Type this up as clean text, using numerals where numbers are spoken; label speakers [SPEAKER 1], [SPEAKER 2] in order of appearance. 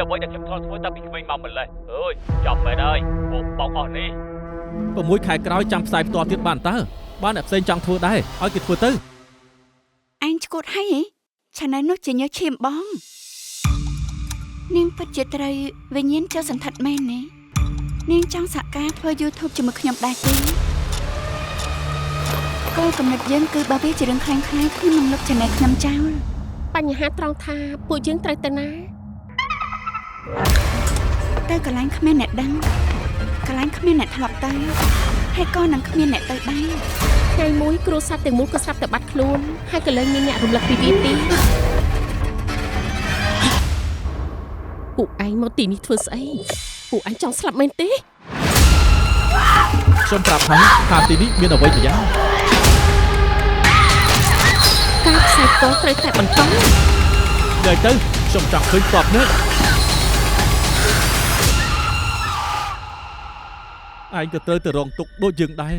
[SPEAKER 1] អ្វីដែលខ្ញុំធ្លាប់ធ្វើតាំងពីក្មេងមកម្លេះអើយចាំមែនហើយបងអស់នេះ
[SPEAKER 2] 6 ខែក្រោយចាំផ្សាយផ្ទាល់ទៀតបានតើបានអ្នកផ្សេងចង់ធ្វើដែរឲ្យគេធ្វើទៅ
[SPEAKER 3] អញឈួតហើយឆានែលនោះជាញើសឈាមបងនាងពិតជាត្រូវវិញ្ញាណចូលសន្ធិដ្ឋមែនទេនាងចង់សហការធ្វើ YouTube ជាមួយខ្ញុំដែរទេគោលគំនិតយើងគឺបើវាជារឿងខ្លាំងៗខ្ញុំនឹងលុបឆានែលខ្ញុំចោល
[SPEAKER 4] បញ្ហាត្រង់ថាពួកយើងត្រូវទៅណា
[SPEAKER 3] ទៅកន្លែងគ្មានអ្នកដឹងកន្លែងគ្មានអ្នកធ្លាប់ទៅហើយក៏នឹងគ្មានអ្នកទៅដែរ
[SPEAKER 4] ថ្ងៃមួយគ្រួសារទាំងមូលក៏ស្រាប់តែបាត់ខ្លួនហើយក៏លែងមានអ្នករំលឹកពីវាទេពួកឯងមកទីនេះធ្វើស្អីពួកឯងចង់ស្លាប់មែនទេ
[SPEAKER 2] ខ្ញុំប្រាប់ហើយថាទីនេះមានអ្វីជាយ៉ាង
[SPEAKER 4] ការផ្សាយផ្ទាល់ត្រូវតែបន្ត
[SPEAKER 2] និយាយទៅខ្ញុំចង់ឃើញតបនេះឯងក៏ត្រូវទៅរងទុកដូចយើងដែរ